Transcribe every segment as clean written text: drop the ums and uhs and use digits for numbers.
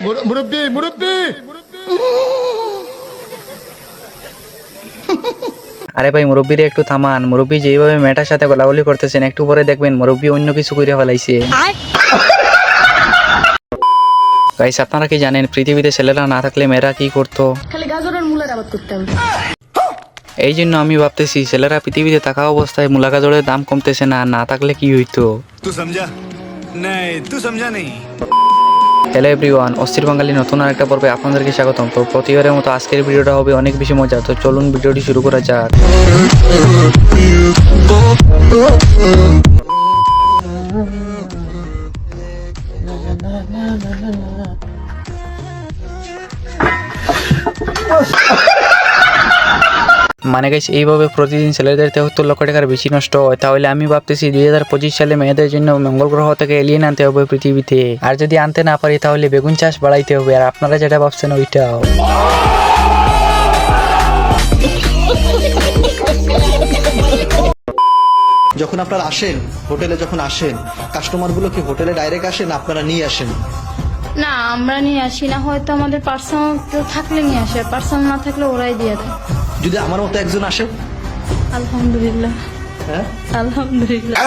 মুরব্বি মুরব্বি। আরে ভাই মুরব্বিরে একটু থামান, মুরব্বি যেভাবে মেয়েটার সাথে গলাগলি করতেছেন একটু পরে দেখবেন মুরব্বি অন্য কিছু করে ফেলাইছে। গাইস আপনারা কি জানেন পৃথিবীতে ছেলেরা না থাকলে মেয়েরা কি করতো? খালি গাজরের মূলের আবাদ করতাম। এই জন্য আমি ভাবতেছি ছেলেরা পৃথিবীতে থাকা অবস্থায় মূলা গাজরের দাম কমতেছে না, না থাকলে কি হইতো? तू समझा नहीं, तू समझा नहीं। হ্যালো এভরিওয়ান, অস্থির বাঙালি নতুন আরেকটা পর্বে আপনাদেরকে স্বাগতম। তো প্রতিবারের মতো আজকের ভিডিওটা হবে অনেক বেশি মজা, তো চলুন ভিডিওটি শুরু করা যাক। মানে গাইস এইভাবে প্রতিদিন ছেলেদের 73 লক্ষ টাকার বেশি নষ্ট হয়, তাহলে আমি ভাবতেছি 2025 সালে মেয়েদের জন্য মঙ্গল গ্রহ থেকে এলিয়েন আনতে হবে পৃথিবীতে। আর যদি আনতে না পারি তাহলে বেগুন চাষ বাড়াইতে হবে। আর আপনারা যেটা ভাবছেন ওইটাও। যখন আপনারা আসেন হোটেলে, যখন আসেন কাস্টমারগুলো কি হোটেলে ডাইরেক্ট আসেন, আপনারা নিয়ে আসেন? না, আমরা নিয়ে আসি না, হয়তো আমাদের পার্সোনাল থাকলে নিয়ে আসে, পার্সোনাল না থাকলে ওরাই দিয়ে দেয়। যদি আমার মতো একজন আসে? আলহামদুলিল্লাহ, হ্যাঁ আলহামদুলিল্লাহ।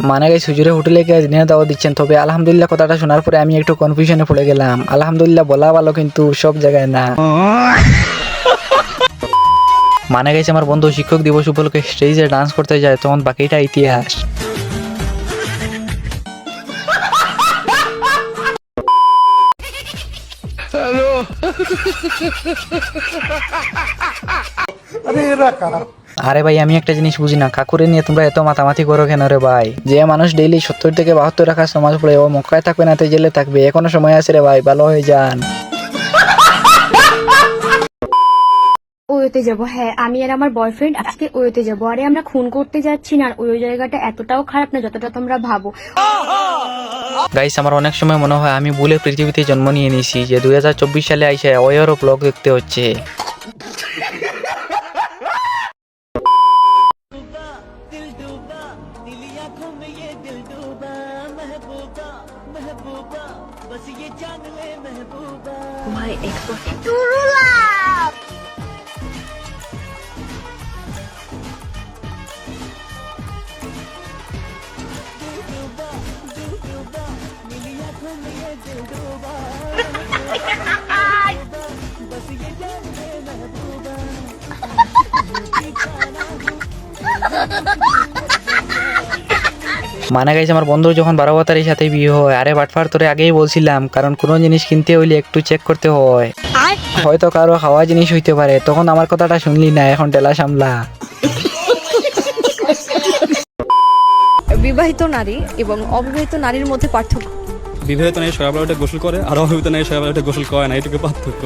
মানে গাইস হুজুরে হোটেলে গিয়ে দিনের দাওয়াত দিচ্ছেন, তবে আলহামদুলিল্লাহ কথাটা শোনার পরে আমি একটু কনফিউশনে পড়ে গেলাম। আলহামদুলিল্লাহ বলা ভালো কিন্তু সব জায়গায় না। মানে গাইস আমার বন্ধু শিক্ষক দিবস উপলক্ষে স্টেজে ডান্স করতে যায়, তখন বাকিটা ইতিহাস। আরে ভাই আমি একটা জিনিস বুঝি না, কাকুরে নিয়ে তোমরা এত মাতামাতি করো কেন রে ভাই? যে মানুষ ডেইলি 70 থেকে 72 রাখা সমাজ পড়ে ও মক্কায় থাকবে না তো জেলে থাকবে, এখনো সময় আছে রে ভাই, ভালো হয়ে যান। ওয়োতে যাব। হ্যাঁ, আমি আর আমার বয়ফ্রেন্ড আজকে ওয়োতে যাব। আরে আমরা খুন করতে যাচ্ছি না, আর ওই জায়গাটা এতটাও খারাপ না যতটা তোমরা ভাবো। গাইস আমার অনেক সময় মনে হয় আমি ভুলে পৃথিবীতে জন্ম নিয়ে নিয়েছি, যে 2024 সালে আইসা ওয়েরও ব্লগ দেখতে হচ্ছে। মানে গাইস আমার বন্ধুর যখন 12 তারিখের সাথে বিয়ে হয়, আরে বাটফার তোরে আগেই বলছিলাম, কারণ কোনো জিনিস কিনতে হইলে একটু চেক করতে হয়। হয়তো কারো খাওয়া জিনিস হইতে পারে, তখন আমার কথাটা শুনলি না, এখন টেলা সামলা। বিবাহিত নারী এবং অবিবাহিত নারীর মধ্যে পার্থক্য। বিবাহিত নারী সকালবেলা উঠে গোসল করে, আর অবিবাহিত নারী সকালবেলা উঠে গোসল করে না, এটুকু পার্থক্য।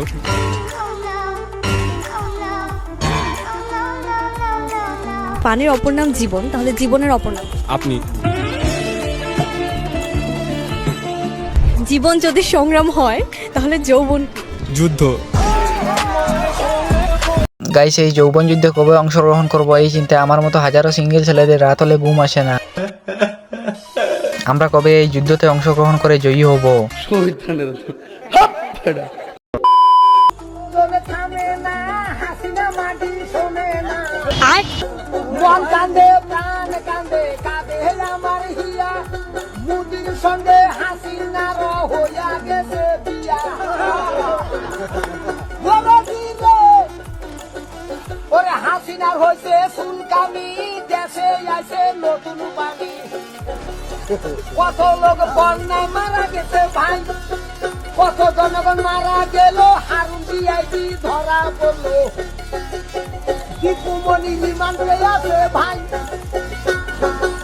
পানির অপর নাম জীবন, তাহলে জীবনের অপর নাম আপনি। জীবন যদি সংগ্রাম হয় তাহলে যৌবন যুদ্ধ। গাইস এই যৌবন যুদ্ধে কবে অংশগ্রহণ করবো এই চিন্তায় আমার মতো হাজারো সিঙ্গেল ছেলেদের রাত হলে ঘুম আসে না। আমরা কবে এই যুদ্ধতে অংশগ্রহণ করে জয়ী হব? মন কান্দে প্রাণ কান্দে কাঁদে আমার হিয়া, মুদির সঙ্গে হাসিনার হইয়া গেছে বিয়া। ওরে হাসিনার হয়েছে ফুলকামি, দেশে আছে নতুন পানি। কত লোক বন্যায় মারা গেছে ভাই, কত জনগণ মারা গেল, হারুন বিআইডি ধরা পড়লো, দীপুমণি রিমান্ডে আছে ভাই।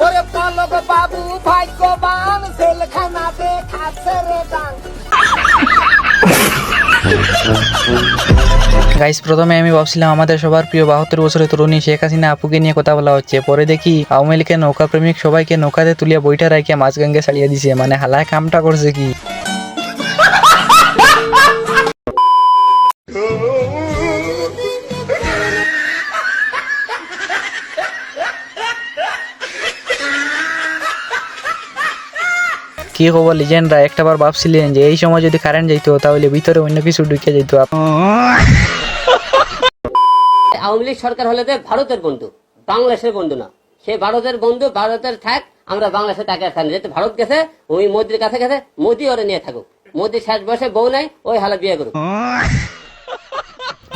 ওরে পলক বাবু ভাগ্যবান, জেলখানাতে খাচ্ছে রে দান। গাইস প্রথমে আমি ভাবছিলাম আমাদের সবার প্রিয় 72 বছরের তরুণী শেখ হাসিনা আপুকে নিয়ে কথা বলা হচ্ছে, পরে দেখি আওয়ামী লীগের নৌকা প্রেমিক সবাইকে নৌকাতে তুলিয়া বইটা রাখিয়া মাঝগঙ্গে ছাড়িয়ে দিছে। মানে হালায় কামটা করছে কি? কি কি খবর লিজেন্ডরা, একটাবার ভাবছিলেন যে এই সময় যদি কারেন্ট যাইতো তাহলে ভিতরে অন্য কিছু ঢুকে যেত। আওয়ামী লীগ সরকার হলে যে ভারতের বন্ধু, বাংলাদেশের বন্ধু না। সে ভারতের বন্ধু, ভারতের থাক, আমরা বাংলাদেশে তাকে থাকি। যেহেতু ভারত গেছে, ওই মোদির কাছে গেছে, মোদি ওরে নিয়ে থাকুক। মোদি শেষ বয়সে বউ নাই, ওই হালা বিয়ে করুক।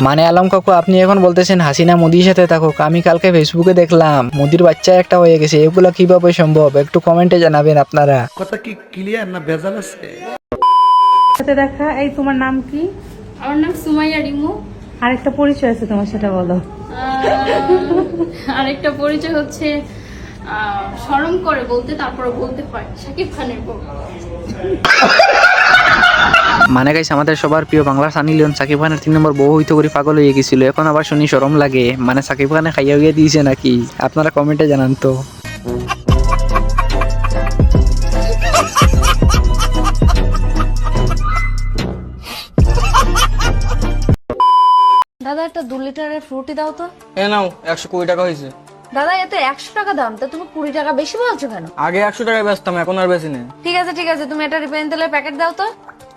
মানে আলম কাকু, আপনি এখন বলতেছেন হাসিনা মোদির সাথে থাকুক। আমি কালকে ফেসবুকে দেখলাম মোদির বাচ্চা একটা হয়ে গেছে, এগুলা কিভাবে সম্ভব? একটু কমেন্টে জানাবেন আপনারা। কথা কি ক্লিয়ার না ভেজাল আছে? দেখা। এই তোমার নাম কি? আমার নাম সুমাইয়া রিমু। আরেকটা পরিচয় আছে তোমার, সেটা বলো। আরেকটা পরিচয় হচ্ছে শরম করে বলতে, তারপরে বলতে হয় শাকিব খানের বউ। মানে গাইস, আমাদের সবার প্রিয় বাংলা সানি লিওন সাকিব খানের 3 নম্বর বউ হইতে করে পাগল হয়ে গেছিল, এখন আবার শুনি শরম লাগে। মানে সাকিব খানে খাইয়া হইয়া দিয়েছে নাকি? আপনারা কমেন্টে জানান তো। দাদা একটা 2 লিটারের ফ্রুটি দাও তো। এ নাও, 120 টাকা হয়েছে। দাদা এত 100 টাকা দাম, তা তুমি 20 টাকা বেশি বলছো কেন? আগে 100 টাকায় বেচতাম, এখন আর বেশি নেই। ঠিক আছে তুমি এটা রিফাইন তেলের প্যাকেট দাও তো।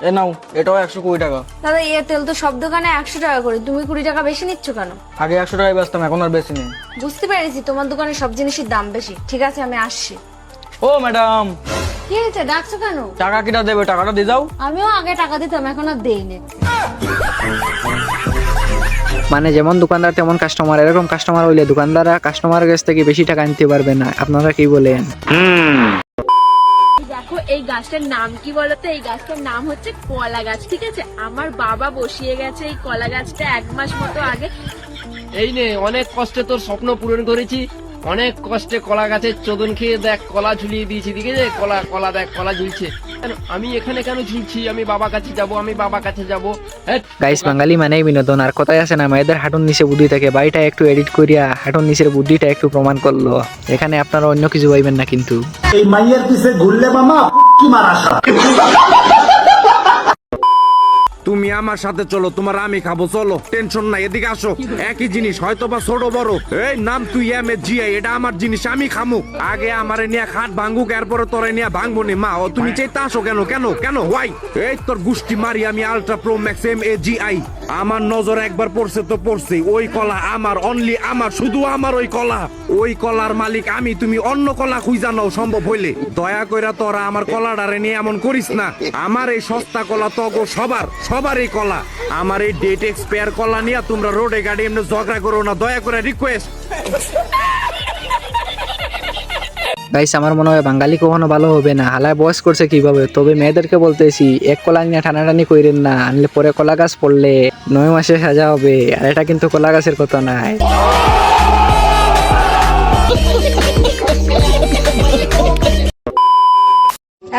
এ নাও, এটাও 120 টাকা। দাদা এই তেল তো সব দোকানে 100 টাকা করে, তুমি 20 টাকা বেশি নিচ্ছ কেন? আগে 100 টাকায় বেচতাম, এখন আর বেশি নেই। বুঝতে পেরেছি তোমার দোকানে সব জিনিসের দাম বেশি। ঠিক আছে আমি আসছি। ও ম্যাডাম, কি হয়েছে, ডাকছো কেন? টাকা কিটা দেবে? টাকাটা দিয়ে যাও। আমিও আগে টাকা দিতাম, এখন আর দেইনি। মানে যেমন দোকানদার তেমন কাস্টমার, এরকম কাস্টমার হইলে দোকানদাররা কাস্টমারের কাছ থেকে বেশি টাকা নিতে পারবে না। আপনারা কি বলেন? দেখো এই গাছটার নাম কি বলতো? এই গাছটার নাম হচ্ছে কলা গাছ। ঠিক আছে, আমার বাবা বসিয়ে গেছে এই কলা গাছটা 1 মাস মতো আগে। এই নে, অনেক কষ্টে তোর স্বপ্ন পূরণ করেছি। অনেক কষ্টে কলা গাছের চোদন খেয়ে দেখ কলা ঝুলিয়ে দিয়েছি। দিকে যে কলা দেখ, কলা ঝুলছে। আমি এখানে কেন ঝুলছি? আমি বাবা কাছে যাব। গাইস, বাঙালি মানেই বিনোদন। আর কথাই আছে না, মেয়েদের হাঁটুর নিচে বুদ্ধি থাকে। বাড়িটা একটু এডিট করিয়া হাঁটুর নিচের বুদ্ধিটা একটু প্রমাণ করলো। এখানে আপনারা অন্য কিছু পাইবেন না কিন্তু। এই মাইয়ের পিছে ঘুরলে মামা কি মারা। তুমি আমার সাথে চলো, তোমার আমি খাবো, চলো, টেনশন নাই, এদিকে আসো। একই জিনিস, হয়তো বা ছোট বড়। এই নাম তুই MSGI, এটা আমার জিনিস, আমি খামু। আগে আমারে নিয়ে খাট ভাঙ্গুক, এরপরে তোরে নিয়ে ভাঙবো নি। মা, ও তুমি চাইতে আসো কেন? হোয়াই? এই তোর গুষ্টি মারি আমি আলট্রা প্রো ম্যাক্স MAGI। আমার নজর একবার পড়ছে তো পড়ছে। ওই কলা আমার, অনলি আমার, শুধু আমার ওই কলা। ওই কলার মালিক আমি, তুমি অন্য কলা খুঁজা নাও সম্ভব হইলে। দয়া কইরা তোরা আমার কলাটারে নিয়ে এমন করিস না। আমার এই সস্তা কলা তগো সবার এই কলা। আমার এই ডেট এক্সপায়ার কলা নিয়ে তোমরা রোডে গাড়ি এমনি ঝগড়া করো না, দয়া করে রিকোয়েস্ট। গাইস, আমার মনে হয় বাঙালি কখনো ভালো হবে না। হালায় বয়স করছে কিভাবে? তবে মেয়েদেরকে বলতেছি, এক কলা নিয়ে টানাটানি কইরেন না, আনলে পরে কলা গাছ পড়লে 9 মাসে সাজা হবে। আর এটা কিন্তু কলা গাছের কথা নাই।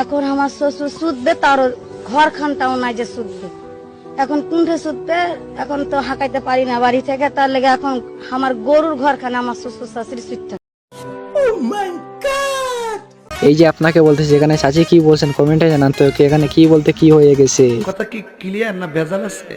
এখন আমার শ্বশুর সুদবে, তার ঘর খানটাও নাই যে সুদবে। এখন কুণ্ঠে সুদবে, এখন তো হাঁকাইতে পারি না বাড়ি থেকে। তার লেগে এখন আমার গরুর ঘর খানে আমার শ্বশুর শাশুড়ি সুদটা। এই যে আপনাকে বলতেছি, এখানে চাচি কি বলছেন কমেন্টে জানান তো। এখানে কি বলতে কি হয়ে গেছে? কথা কি ক্লিয়ার না ভেজাল আছে?